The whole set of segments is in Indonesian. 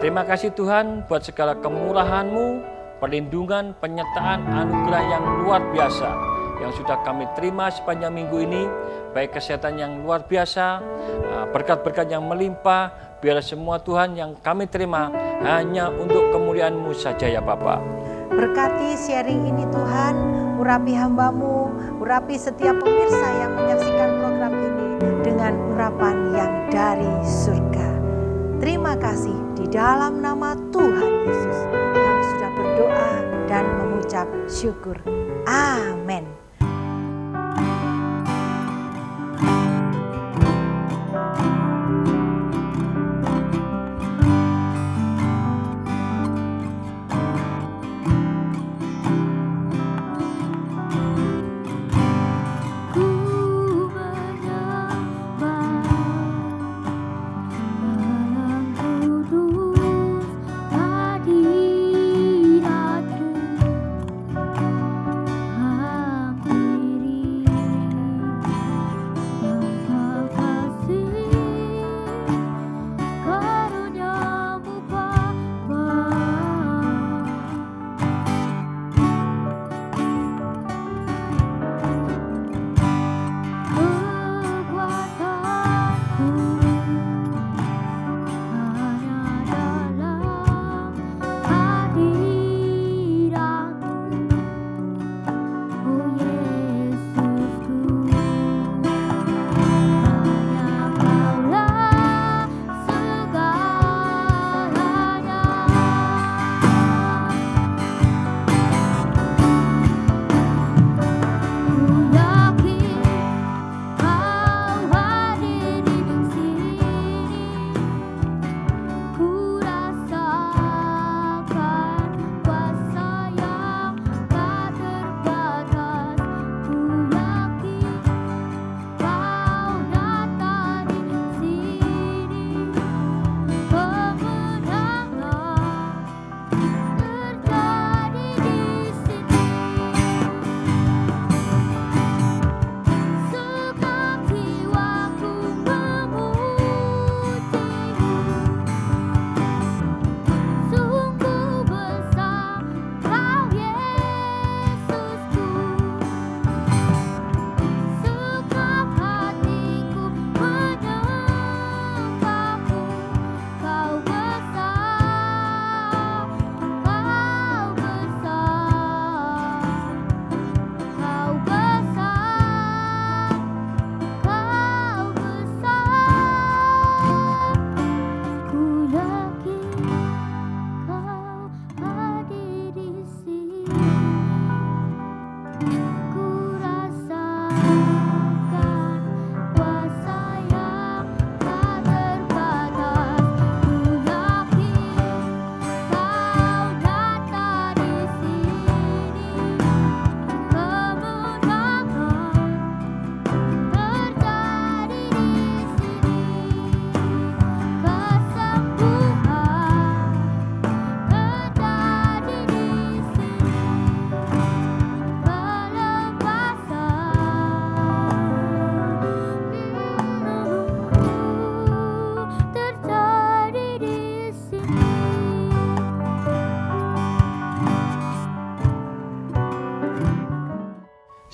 Terima kasih Tuhan buat segala kemurahan-Mu, perlindungan, penyertaan, anugerah yang luar biasa yang sudah kami terima sepanjang minggu ini, baik kesehatan yang luar biasa, berkat-berkat yang melimpah, biar semua Tuhan yang kami terima hanya untuk kemuliaan-Mu saja ya Bapa. Berkati sharing ini Tuhan, urapi hamba-Mu, urapi setiap pemirsa yang menyaksikan program ini dengan urapan yang dari surga. Terima kasih di dalam nama Tuhan Yesus. Kami sudah berdoa dan mengucap syukur. Amin.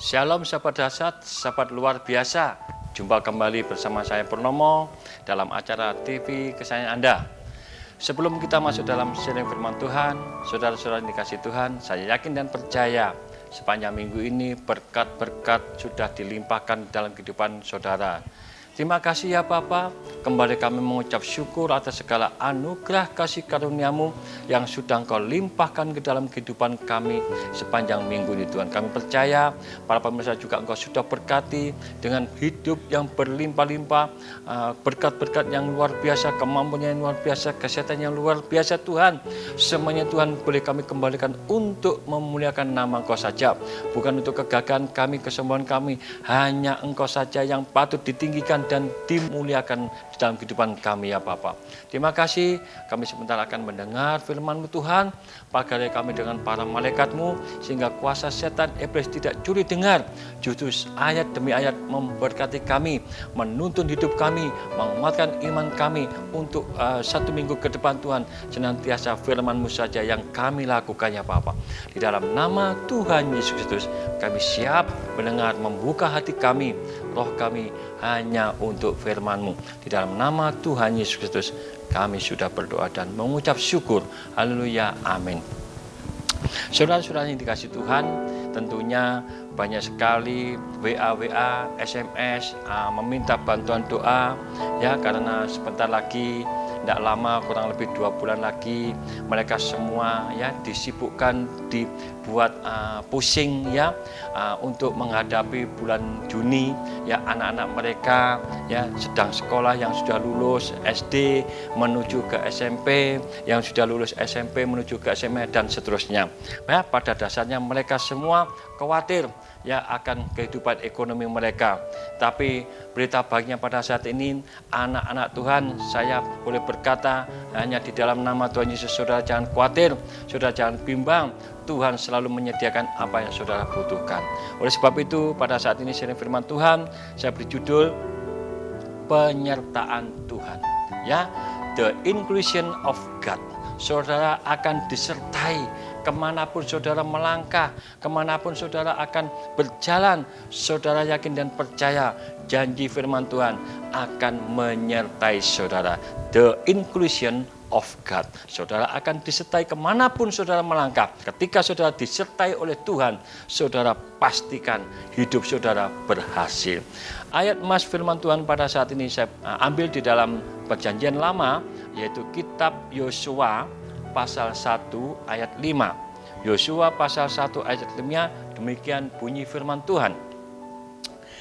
Shalom sahabat dahsyat, sahabat luar biasa. Jumpa kembali bersama saya Purnomo dalam acara TV kesayangan Anda. Sebelum kita masuk dalam sharing firman Tuhan, saudara-saudara yang dikasihi Tuhan, saya yakin dan percaya sepanjang minggu ini berkat-berkat sudah dilimpahkan dalam kehidupan saudara. Terima kasih ya Bapa, kembali kami mengucap syukur atas segala anugerah kasih karunia-Mu yang sudah Engkau limpahkan ke dalam kehidupan kami sepanjang minggu ini Tuhan. Kami percaya para pemirsa juga Engkau sudah berkati dengan hidup yang berlimpah-limpah, berkat-berkat yang luar biasa, kemampuan yang luar biasa, kesehatan yang luar biasa Tuhan. Semuanya Tuhan boleh kami kembalikan untuk memuliakan nama Engkau saja, bukan untuk kegagalan kami, kesembuhan kami, hanya Engkau saja yang patut ditinggikan dan dimuliakan di dalam kehidupan kami ya Bapa. Terima kasih, kami sebentar akan mendengar firman-Mu Tuhan. Pagari kami dengan para malaikat-Mu, sehingga kuasa setan iblis tidak curi dengar. Justru ayat demi ayat memberkati kami, menuntun hidup kami, menguatkan iman kami untuk 1 minggu ke depan Tuhan. Senantiasa firman-Mu saja yang kami lakukan ya Bapa. Di dalam nama Tuhan Yesus Kristus, kami siap mendengar, membuka hati kami, roh kami hanya untuk firman-Mu. Di dalam nama Tuhan Yesus Kristus, kami sudah berdoa dan mengucap syukur. Haleluya, amin. Saudara-saudara yang dikasihi Tuhan, tentunya banyak sekali WA, SMS meminta bantuan doa ya, karena sebentar lagi, tidak lama, kurang lebih 2 bulan lagi, mereka semua ya disibukkan, dibuat pusing ya untuk menghadapi bulan Juni ya. Anak-anak mereka ya sedang sekolah, yang sudah lulus SD menuju ke SMP, yang sudah lulus SMP menuju ke SMA dan seterusnya ya. Pada dasarnya mereka semua khawatir ya akan kehidupan ekonomi mereka. Tapi berita baiknya pada saat ini, anak-anak Tuhan, saya boleh berkata hanya di dalam nama Tuhan Yesus, saudara jangan khawatir, saudara jangan bimbang. Tuhan selalu menyediakan apa yang saudara butuhkan. Oleh sebab itu, pada saat ini sharing firman Tuhan, saya beri judul penyertaan Tuhan ya, the inclusion of God. Saudara akan disertai kemanapun saudara melangkah, kemanapun saudara akan berjalan. Saudara yakin dan percaya janji firman Tuhan akan menyertai saudara. The inclusion of God. Saudara akan disertai kemanapun saudara melangkah. Ketika saudara disertai oleh Tuhan, saudara pastikan hidup saudara berhasil. Ayat emas firman Tuhan pada saat ini saya ambil di dalam Perjanjian Lama, yaitu kitab Yosua pasal 1 ayat 5. Yosua pasal 1 ayat 5, demikian bunyi firman Tuhan.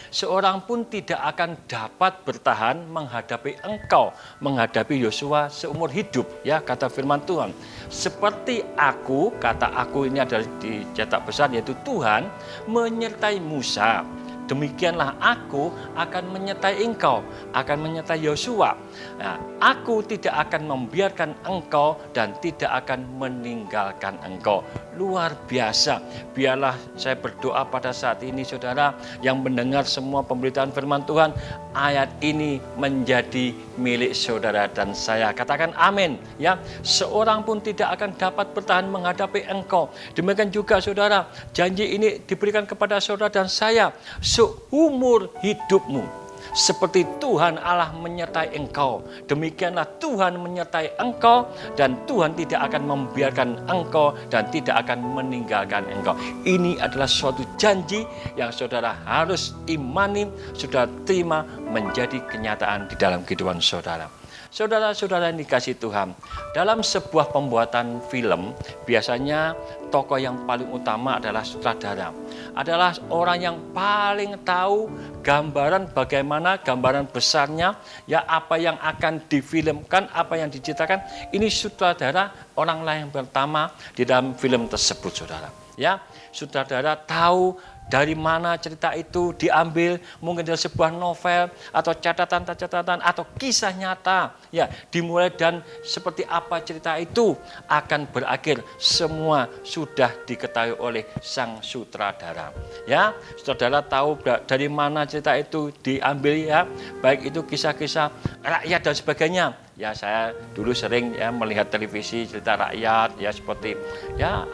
Seorang pun tidak akan dapat bertahan menghadapi engkau, menghadapi Yosua seumur hidup, ya kata firman Tuhan. Seperti aku, kata aku ini adalah dicetak besar, yaitu Tuhan menyertai Musa. Demikianlah aku akan menyertai engkau, akan menyertai Yosua. Nah, aku tidak akan membiarkan engkau dan tidak akan meninggalkan engkau. Luar biasa. Biarlah saya berdoa pada saat ini, saudara yang mendengar semua pemberitaan firman Tuhan, ayat ini menjadi milik saudara dan saya. Katakan amin ya. Seorang pun tidak akan dapat bertahan menghadapi engkau. Demikian juga saudara, janji ini diberikan kepada saudara dan saya seumur hidupmu. Seperti Tuhan Allah menyertai engkau, demikianlah Tuhan menyertai engkau, dan Tuhan tidak akan membiarkan engkau dan tidak akan meninggalkan engkau. Ini adalah suatu janji yang saudara harus imani, saudara terima menjadi kenyataan di dalam kehidupan saudara. Saudara-saudara yang dikasihi Tuhan, dalam sebuah pembuatan film, biasanya tokoh yang paling utama adalah sutradara. Adalah orang yang paling tahu gambaran bagaimana, gambaran besarnya, ya apa yang akan difilmkan, apa yang diciptakan. Ini sutradara, orang lain yang pertama di dalam film tersebut, saudara. Ya, sutradara tahu dari mana cerita itu diambil, mungkin dari sebuah novel atau catatan-catatan atau kisah nyata. Ya, dimulai dan seperti apa cerita itu akan berakhir, semua sudah diketahui oleh sang sutradara. Ya, sutradara tahu dari mana cerita itu diambil ya, baik itu kisah-kisah rakyat dan sebagainya. Ya, saya dulu sering ya melihat televisi cerita rakyat ya, seperti ya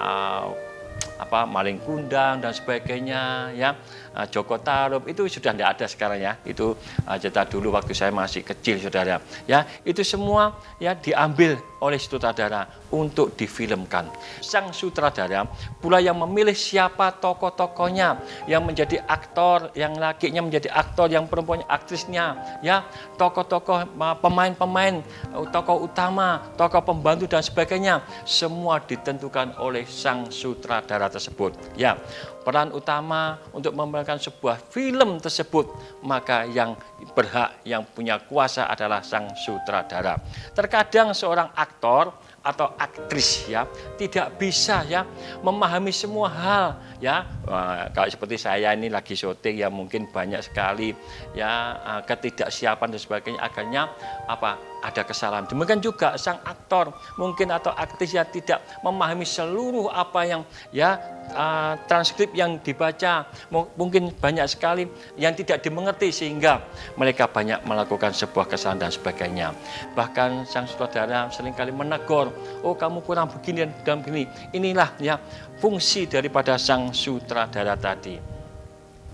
Maling Kundang dan sebagainya ya, Joko Tarub, itu sudah tidak ada sekarang ya. Itu cerita dulu waktu saya masih kecil, saudara. Ya, itu semua ya diambil oleh sutradara untuk difilmkan. Sang sutradara pula yang memilih siapa tokoh-tokohnya, yang menjadi aktor, yang lakinya menjadi aktor, yang perempuannya aktrisnya, ya, tokoh-tokoh, pemain-pemain, tokoh utama, tokoh pembantu dan sebagainya, semua ditentukan oleh sang sutradara tersebut. Ya, peran utama untuk memerankan sebuah film tersebut, maka yang berhak, yang punya kuasa adalah sang sutradara. Terkadang seorang aktor atau aktris ya tidak bisa ya memahami semua hal ya. Kalau seperti saya ini lagi syuting ya mungkin banyak sekali ya ketidaksiapan dan sebagainya, akhirnya ada kesalahan. Demikian juga sang aktor mungkin atau aktris yang tidak memahami seluruh apa yang ya transkrip yang dibaca, mungkin banyak sekali yang tidak dimengerti sehingga mereka banyak melakukan sebuah kesalahan dan sebagainya. Bahkan sang sutradara seringkali menegur, oh kamu kurang begini dan begini. Inilah ya fungsi daripada sang sutradara tadi.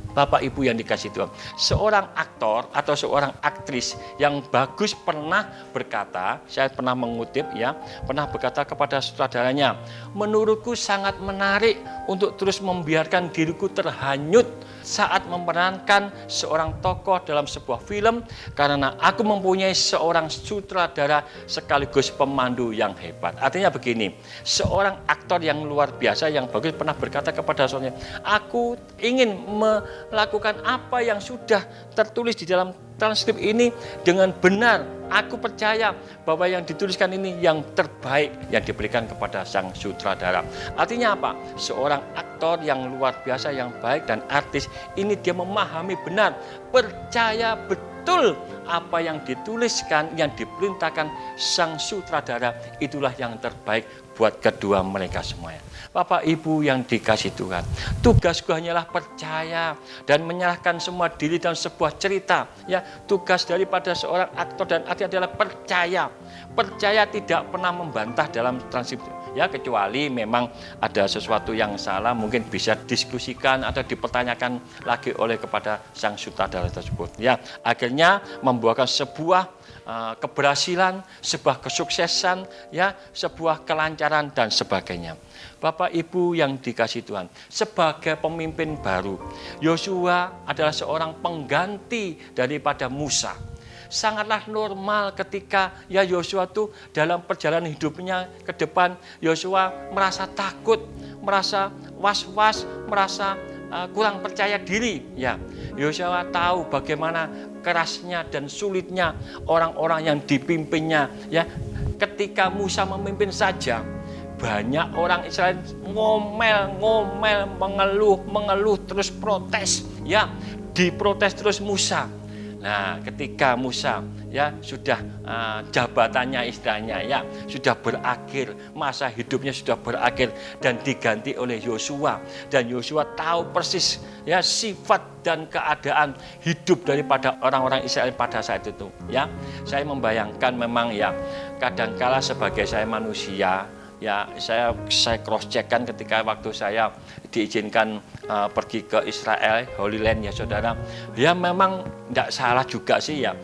Bapak Ibu yang dikasihi Tuhan, seorang aktor atau seorang aktris yang bagus pernah berkata, saya pernah mengutip ya, pernah berkata kepada sutradaranya, menurutku sangat menarik untuk terus membiarkan diriku terhanyut saat memerankan seorang tokoh dalam sebuah film karena aku mempunyai seorang sutradara sekaligus pemandu yang hebat. Artinya begini, seorang aktor yang luar biasa yang bagus pernah berkata kepada suaminya, aku ingin melakukan apa yang sudah tertulis di dalam transkrip ini dengan benar. Aku percaya bahwa yang dituliskan ini yang terbaik yang diberikan kepada sang sutradara. Artinya apa? Seorang aktor yang luar biasa, yang baik dan artis ini dia memahami benar, percaya betul apa yang dituliskan, yang diperintahkan sang sutradara itulah yang terbaik buat kedua mereka semuanya. Bapak Ibu yang dikasihi Tuhan, tugasku hanyalah percaya dan menyerahkan semua diri dalam sebuah cerita. Ya, tugas daripada seorang aktor dan aktris adalah percaya. Percaya tidak pernah membantah dalam transkrip. Ya, kecuali memang ada sesuatu yang salah, mungkin bisa diskusikan atau dipertanyakan lagi oleh kepada sang sutradara tersebut. Ya, akhirnya membuahkan sebuah keberhasilan, sebuah kesuksesan, ya, sebuah kelancaran dan sebagainya. Bapak Ibu yang dikasihi Tuhan, sebagai pemimpin baru, Yosua adalah seorang pengganti daripada Musa. Sangatlah normal ketika ya Yosua itu dalam perjalanan hidupnya ke depan, Yosua merasa takut, merasa was-was, merasa kurang percaya diri. Ya, Yosua tahu bagaimana kerasnya dan sulitnya orang-orang yang dipimpinnya. Ya, ketika Musa memimpin saja, banyak orang Israel ngomel, mengeluh, terus protes. Ya, diprotes terus Musa. Nah, ketika Musa ya sudah jabatannya istilahnya ya sudah berakhir, masa hidupnya sudah berakhir dan diganti oleh Yosua, dan Yosua tahu persis ya sifat dan keadaan hidup daripada orang-orang Israel pada saat itu ya. Saya membayangkan memang ya kadangkala sebagai saya manusia ya, saya cross check kan ketika waktu saya diizinkan pergi ke Israel, Holy Land ya saudara. Ya memang tidak salah juga sih ya.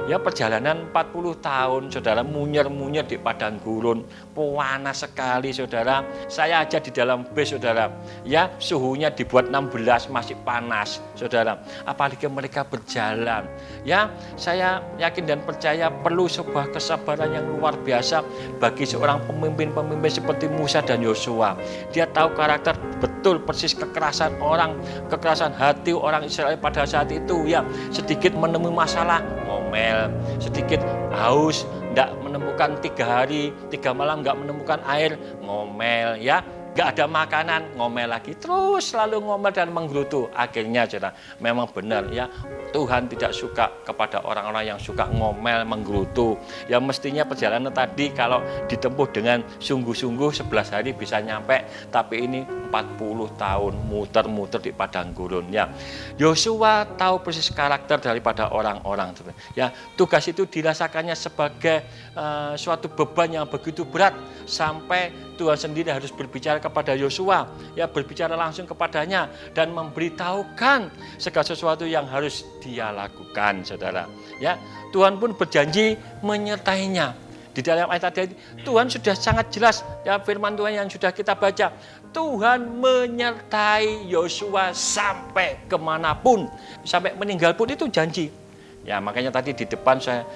Ya perjalanan 40 tahun saudara, munyer-munyer di padang gurun, panas sekali saudara. Saya aja di dalam bus saudara, ya suhunya dibuat 16 masih panas saudara. Apalagi mereka berjalan. Ya saya yakin dan percaya perlu sebuah kesabaran yang luar biasa bagi seorang pemimpin-pemimpin seperti Musa dan Yosua. Dia tahu karakter betul persis kekerasan orang, kekerasan hati orang Israel pada saat itu ya. Sedikit menemui masalah, ngomel, sedikit haus, tidak menemukan 3 hari 3 malam nggak menemukan air, ngomel ya. Gak ada makanan, ngomel lagi, terus selalu ngomel dan menggerutu. Akhirnya saudara, memang benar ya, Tuhan tidak suka kepada orang-orang yang suka ngomel, menggerutu. Ya mestinya perjalanan tadi kalau ditempuh dengan sungguh-sungguh 11 hari bisa nyampe, tapi ini 40 tahun muter-muter di padang gurun ya. Yosua tahu persis karakter daripada orang-orang ya. Tugas itu dirasakannya sebagai suatu beban yang begitu berat sampai Tuhan sendiri harus berbicara kepada Yosua, ya berbicara langsung kepadanya dan memberitahukan segala sesuatu yang harus dia lakukan, saudara. Ya, Tuhan pun berjanji menyertainya. Di dalam ayat tadi Tuhan sudah sangat jelas ya, firman Tuhan yang sudah kita baca. Tuhan menyertai Yosua sampai kemanapun, sampai meninggal pun itu janji. Ya makanya tadi di depan saya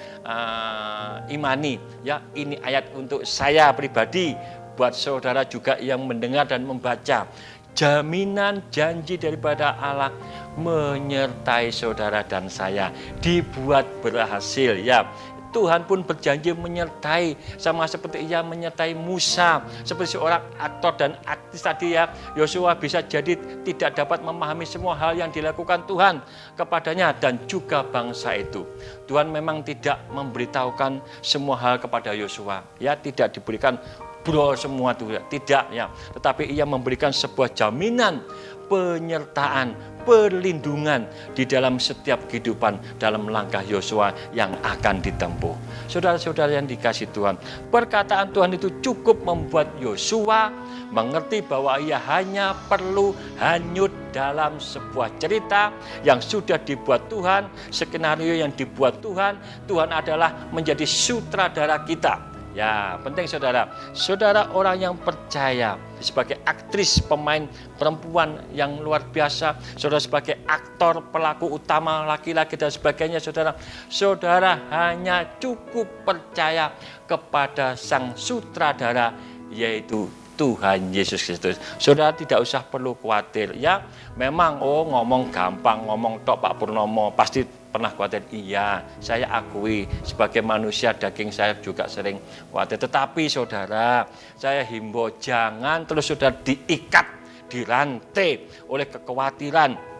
imani ya, ini ayat untuk saya pribadi, buat saudara juga yang mendengar dan membaca. Jaminan janji daripada Allah menyertai saudara dan saya, dibuat berhasil ya. Tuhan pun berjanji menyertai, sama seperti Ia menyertai Musa, seperti seorang aktor dan aktris tadi ya. Yosua bisa jadi tidak dapat memahami semua hal yang dilakukan Tuhan kepadanya dan juga bangsa itu. Tuhan memang tidak memberitahukan semua hal kepada Yosua, ya, tidak diberikan semua itu tidak ya, tetapi Ia memberikan sebuah jaminan penyertaan, perlindungan di dalam setiap kehidupan dalam langkah Yosua yang akan ditempuh. Saudara-saudara yang dikasihi Tuhan, perkataan Tuhan itu cukup membuat Yosua mengerti bahwa ia hanya perlu hanyut dalam sebuah cerita yang sudah dibuat Tuhan, skenario yang dibuat Tuhan. Tuhan adalah menjadi sutradara kita. Ya, penting saudara orang yang percaya sebagai aktris, pemain perempuan yang luar biasa, saudara sebagai aktor, pelaku utama, laki-laki dan sebagainya, saudara hanya cukup percaya kepada sang sutradara, yaitu Tuhan Yesus Kristus. Saudara tidak usah perlu khawatir ya. Memang ngomong gampang, ngomong tok Pak Purnomo, pasti pernah khawatir. Iya, saya akui sebagai manusia daging saya juga sering khawatir. Tetapi saudara, saya himbau jangan terus saudara diikat, dirantai oleh kekhawatiran,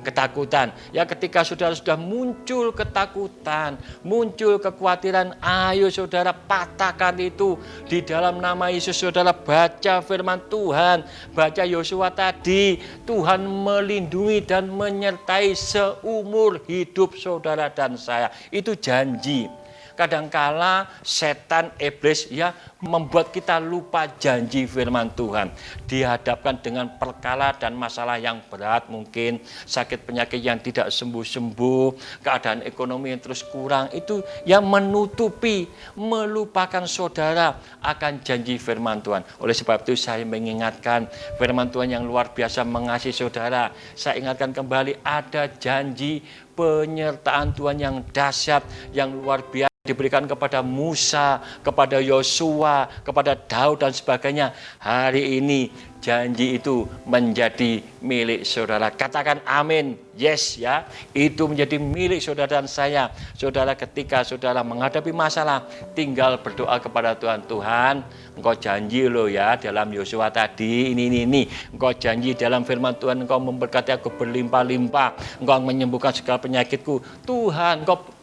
ketakutan. Ya, ketika saudara sudah muncul ketakutan, muncul kekhawatiran, ayo saudara patahkan itu di dalam nama Yesus. Saudara baca firman Tuhan, baca Yosua tadi, Tuhan melindungi dan menyertai seumur hidup saudara dan saya. Itu janji. Kadangkala setan, iblis ya membuat kita lupa janji firman Tuhan. Dihadapkan dengan perkara dan masalah yang berat, mungkin sakit penyakit yang tidak sembuh-sembuh, keadaan ekonomi yang terus kurang, itu yang menutupi, melupakan saudara akan janji firman Tuhan. Oleh sebab itu saya mengingatkan firman Tuhan yang luar biasa mengasihi saudara. Saya ingatkan kembali ada janji penyertaan Tuhan yang dahsyat, yang luar biasa diberikan kepada Musa, kepada Yosua, kepada Daud dan sebagainya. Hari ini janji itu menjadi milik saudara. Katakan amin. Yes ya, itu menjadi milik saudara dan saya. Saudara, ketika saudara menghadapi masalah, tinggal berdoa kepada Tuhan. Tuhan, Engkau janji loh ya dalam Yosua tadi ini. Engkau janji dalam firman Tuhan, Engkau memberkati aku berlimpah-limpah, Engkau menyembuhkan segala penyakitku. Tuhan, Engkau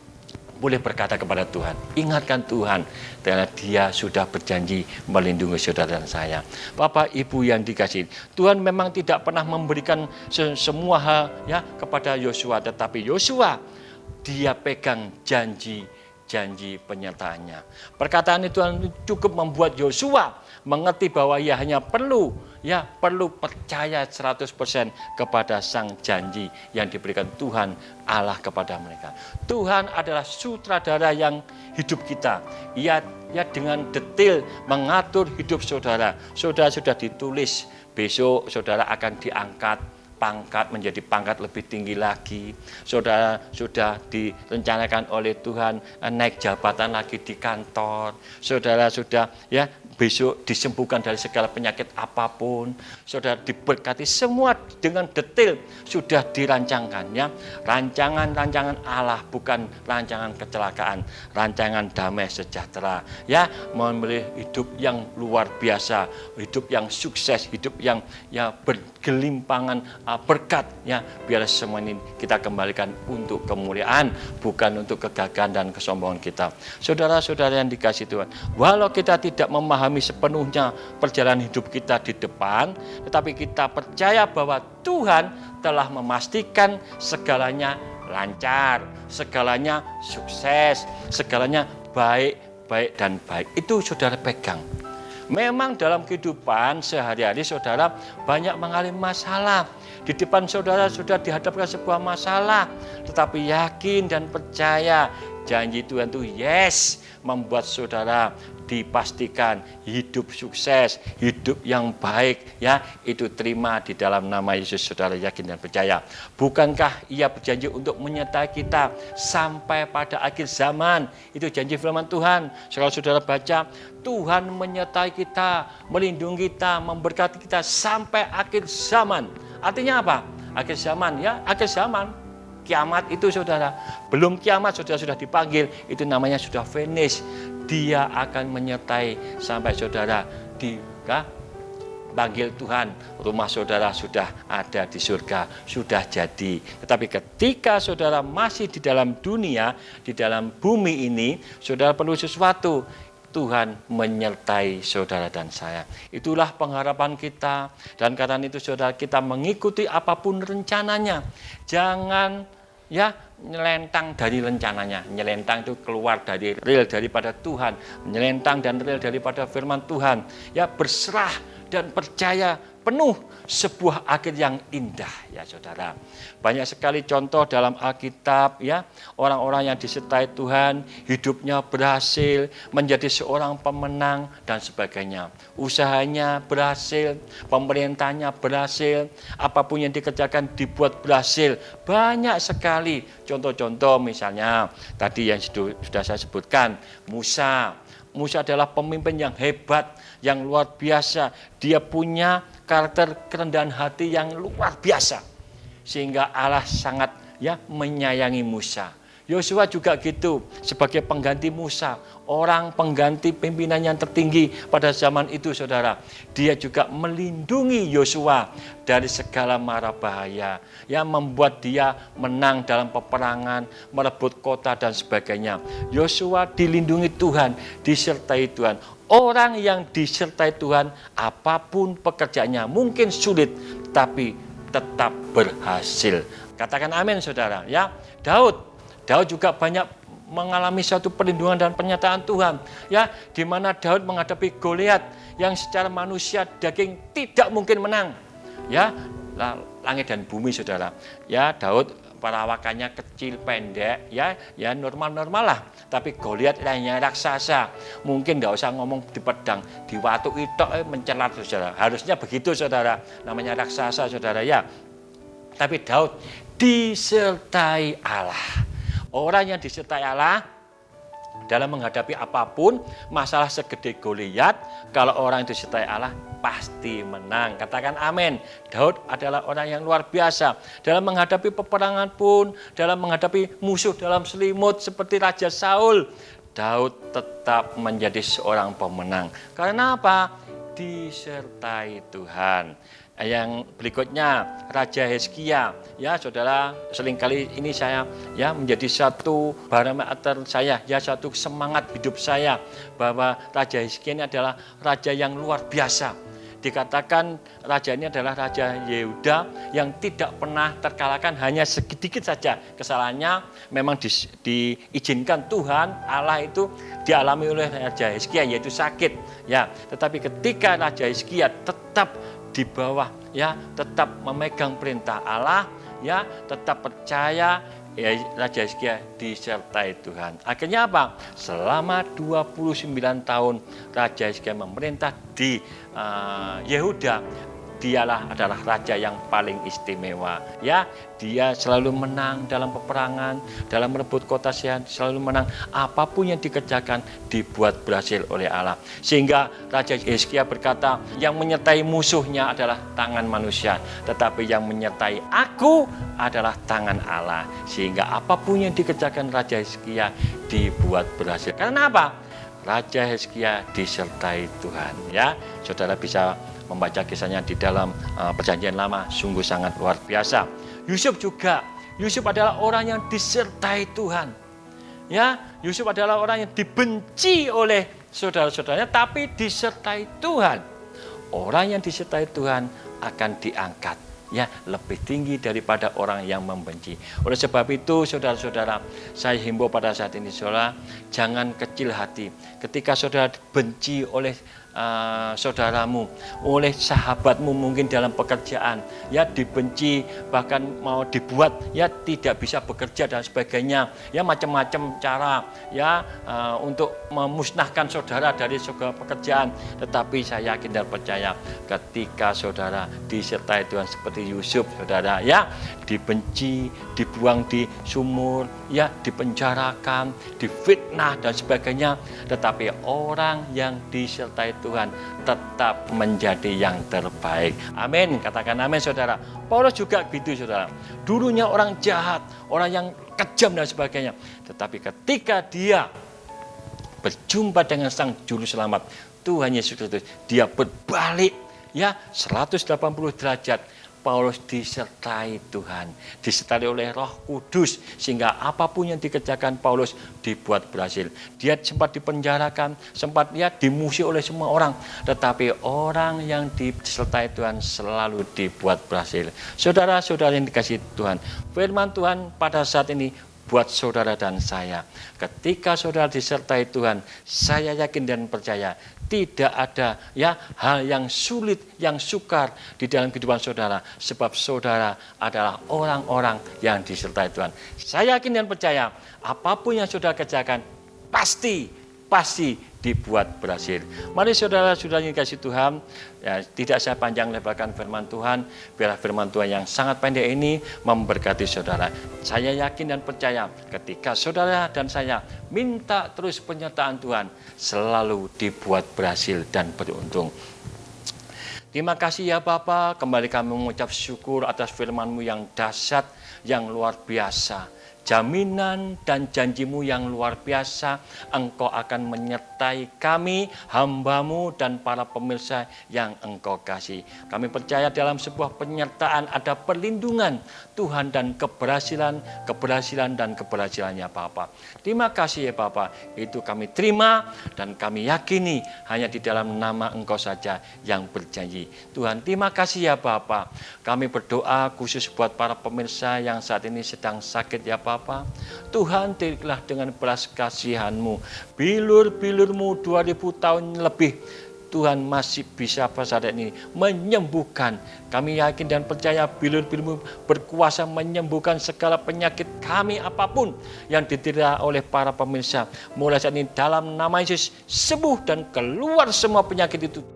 boleh berkata kepada Tuhan, ingatkan Tuhan, karena Dia sudah berjanji melindungi saudara dan saya. Bapak Ibu yang dikasihi, Tuhan memang tidak pernah memberikan semua hal ya kepada Yosua, tetapi Yosua dia pegang janji penyertaannya. Perkataan itu cukup membuat Yosua mengerti bahwa ia hanya perlu percaya 100% kepada sang janji yang diberikan Tuhan Allah kepada mereka. Tuhan adalah sutradara yang hidup kita. Ia dengan detail mengatur hidup saudara. Saudara sudah ditulis, besok saudara akan diangkat pangkat menjadi pangkat lebih tinggi lagi. Saudara sudah direncanakan oleh Tuhan naik jabatan lagi di kantor. Saudara sudah besok disembuhkan dari segala penyakit apapun. Saudara diberkati, semua dengan detail sudah dirancangkan ya. Rancangan Allah, bukan rancangan kecelakaan, rancangan damai sejahtera ya, memilih hidup yang luar biasa, hidup yang sukses, hidup yang bergelimpangan berkat ya. Biar semua ini kita kembalikan untuk kemuliaan, bukan untuk kegagalan dan kesombongan kita. Saudara-saudara yang dikasihi Tuhan, walau kita tidak memahami sepenuhnya perjalanan hidup kita di depan, tetapi kita percaya bahwa Tuhan telah memastikan segalanya lancar, segalanya sukses, segalanya baik dan baik. Itu saudara pegang. Memang dalam kehidupan sehari-hari saudara banyak mengalami masalah. Di depan saudara sudah dihadapkan sebuah masalah, tetapi yakin dan percaya janji Tuhan itu yes, membuat saudara dipastikan hidup sukses, hidup yang baik ya, itu terima di dalam nama Yesus. Saudara yakin dan percaya. Bukankah Ia berjanji untuk menyertai kita sampai pada akhir zaman? Itu janji firman Tuhan. Kalau saudara baca, Tuhan menyertai kita, melindungi kita, memberkati kita sampai akhir zaman. Artinya apa? Akhir zaman ya, akhir zaman kiamat itu saudara, belum kiamat saudara sudah dipanggil, itu namanya sudah finish. Dia akan menyertai sampai saudara dipanggil Tuhan, rumah saudara sudah ada di surga, sudah jadi. Tetapi ketika saudara masih di dalam dunia, di dalam bumi ini, saudara perlu sesuatu. Tuhan menyertai saudara dan saya. Itulah pengharapan kita. Dan karena itu saudara, kita mengikuti apapun rencananya. Jangan nyelentang dari rencananya. Nyelentang itu keluar dari real daripada Tuhan. Nyelentang dan real daripada firman Tuhan. Berserah dan percaya penuh sebuah akhir yang indah ya saudara. Banyak sekali contoh dalam Alkitab orang-orang yang disertai Tuhan, hidupnya berhasil, menjadi seorang pemenang dan sebagainya. Usahanya berhasil, pemerintahnya berhasil, apapun yang dikerjakan dibuat berhasil. Banyak sekali contoh-contoh, misalnya tadi yang sudah saya sebutkan, Musa adalah pemimpin yang hebat, yang luar biasa. Dia punya karakter kerendahan hati yang luar biasa. Sehingga Allah sangat menyayangi Musa. Yosua juga gitu, sebagai pengganti Musa, orang pengganti pimpinan yang tertinggi pada zaman itu saudara. Dia juga melindungi Yosua dari segala mara bahaya, yang membuat dia menang dalam peperangan, merebut kota dan sebagainya. Yosua dilindungi Tuhan, disertai Tuhan. Orang yang disertai Tuhan, apapun pekerjaannya mungkin sulit, tapi tetap berhasil. Katakan amin saudara ya. Daud juga banyak mengalami suatu perlindungan dan pernyataan Tuhan. Di mana Daud menghadapi Goliat yang secara manusia daging tidak mungkin menang. Langit dan bumi saudara. Daud perawakannya kecil, pendek, normal-normal lah. Tapi Goliat lainnya raksasa. Mungkin nggak usah ngomong di pedang, di watu itu mencelat saudara. Harusnya begitu saudara. Namanya raksasa saudara ya. Tapi Daud disertai Allah. Orang yang disertai Allah dalam menghadapi apapun, masalah segede Goliat, kalau orang yang disertai Allah pasti menang. Katakan amin. Daud adalah orang yang luar biasa. Dalam menghadapi peperangan pun, dalam menghadapi musuh dalam selimut seperti Raja Saul, Daud tetap menjadi seorang pemenang. Karena apa? Disertai Tuhan. Yang berikutnya Raja Hizkia, saudara, seringkali ini saya menjadi satu barometer saya, satu semangat hidup saya, bahwa Raja Hizkia ini adalah raja yang luar biasa. Dikatakan raja ini adalah Raja Yehuda yang tidak pernah terkalahkan, hanya sedikit saja kesalahannya memang diizinkan Tuhan Allah itu dialami oleh Raja Hizkia, yaitu sakit. Tetapi ketika Raja Hizkia tetap di bawah, tetap memegang perintah Allah, tetap percaya, Raja Hizkia disertai Tuhan. Akhirnya apa? Selama 29 tahun Raja Hizkia memerintah di Yehuda, dialah adalah raja yang paling istimewa. Dia selalu menang dalam peperangan, dalam merebut kota Sion, selalu menang. Apapun yang dikerjakan dibuat berhasil oleh Allah. Sehingga Raja Hizkia berkata, yang menyertai musuhnya adalah tangan manusia, tetapi yang menyertai aku adalah tangan Allah. Sehingga apapun yang dikerjakan Raja Hizkia dibuat berhasil. Karena apa? Raja Hizkia disertai Tuhan. Saudara bisa membaca kisahnya di dalam Perjanjian Lama, sungguh sangat luar biasa. Yusuf juga, Yusuf adalah orang yang disertai Tuhan. Yusuf adalah orang yang dibenci oleh saudara-saudaranya, tapi disertai Tuhan. Orang yang disertai Tuhan akan diangkat, lebih tinggi daripada orang yang membenci. Oleh sebab itu, saudara-saudara, saya himbau pada saat ini, saudara, jangan kecil hati. Ketika saudara benci oleh saudaramu, oleh sahabatmu mungkin dalam pekerjaan, dibenci, bahkan mau dibuat tidak bisa bekerja dan sebagainya, macam-macam cara untuk memusnahkan saudara dari segala pekerjaan. Tetapi saya yakin dan percaya, ketika saudara disertai Tuhan seperti Yusuf, saudara dibenci, dibuang di sumur, dipenjarakan, difitnah dan sebagainya, tetapi orang yang disertai Tuhan Tuhan tetap menjadi yang terbaik. Amin. Katakan amin, saudara. Paulus juga gitu, saudara. Dulunya orang jahat, orang yang kejam dan sebagainya. Tetapi ketika dia berjumpa dengan Sang Juru Selamat, Tuhan Yesus Kristus, dia berbalik ya 180 derajat. Paulus disertai Tuhan, disertai oleh Roh Kudus, sehingga apapun yang dikerjakan Paulus dibuat berhasil. Dia sempat dipenjarakan, sempat dimusuhi oleh semua orang, tetapi orang yang disertai Tuhan selalu dibuat berhasil. Saudara-saudara yang dikasihi Tuhan, firman Tuhan pada saat ini buat saudara dan saya. Ketika saudara disertai Tuhan, saya yakin dan percaya tidak ada hal yang sulit, yang sukar di dalam kehidupan saudara, sebab saudara adalah orang-orang yang disertai Tuhan. Saya yakin dan percaya apapun yang saudara kerjakan pasti dibuat berhasil. Mari saudara-saudara yang dikasihi Tuhan, tidak saya panjang lebarkan firman Tuhan, biarlah firman Tuhan yang sangat pendek ini memberkati saudara. Saya yakin dan percaya ketika saudara dan saya minta terus penyertaan Tuhan, selalu dibuat berhasil dan beruntung. Terima kasih ya Bapa, kembali kami mengucap syukur atas firman-Mu yang dahsyat, yang luar biasa. Jaminan dan janjimu yang luar biasa, Engkau akan menyertai kami, hamba-Mu dan para pemirsa yang Engkau kasih. Kami percaya dalam sebuah penyertaan ada perlindungan Tuhan dan keberhasilan dan keberhasilannya Bapa. Terima kasih ya Bapa, itu kami terima dan kami yakini hanya di dalam nama Engkau saja yang berjanji. Tuhan, terima kasih ya Bapa. Kami berdoa khusus buat para pemirsa yang saat ini sedang sakit ya Bapa. Tuhan, tiriklah dengan belas kasihan-Mu, bilur-bilur-Mu 2000 tahun lebih, Tuhan masih bisa pada saat ini menyembuhkan. Kami yakin dan percaya bilur-bilur-Mu berkuasa menyembuhkan segala penyakit kami apapun yang diderita oleh para pemirsa. Mulai saat ini dalam nama Yesus, sembuh dan keluar semua penyakit itu.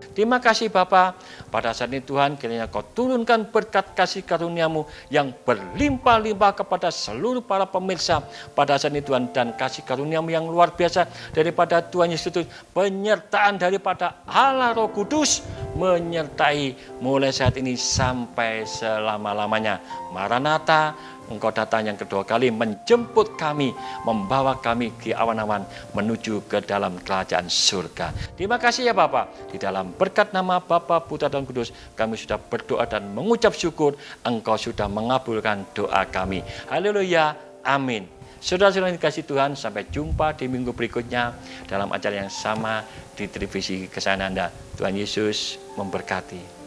Terima kasih Bapa. Pada saat ini Tuhan, kiranya Kau turunkan berkat kasih karunia-Mu yang berlimpah-limpah kepada seluruh para pemirsa pada saat ini Tuhan, dan kasih karunia-Mu yang luar biasa daripada Tuhan Yesus Kristus, penyertaan daripada Allah Roh Kudus menyertai mulai saat ini sampai selama-lamanya. Maranatha, Engkau datang yang kedua kali menjemput kami, membawa kami ke awan-awan menuju ke dalam kerajaan surga. Terima kasih ya Bapa. Di dalam berkat nama Bapa, Putra dan Kudus, kami sudah berdoa dan mengucap syukur. Engkau sudah mengabulkan doa kami. Haleluya. Amin. Saudara-saudara yang dikasihi Tuhan, sampai jumpa di minggu berikutnya dalam acara yang sama di televisi kesayangan Anda. Tuhan Yesus memberkati.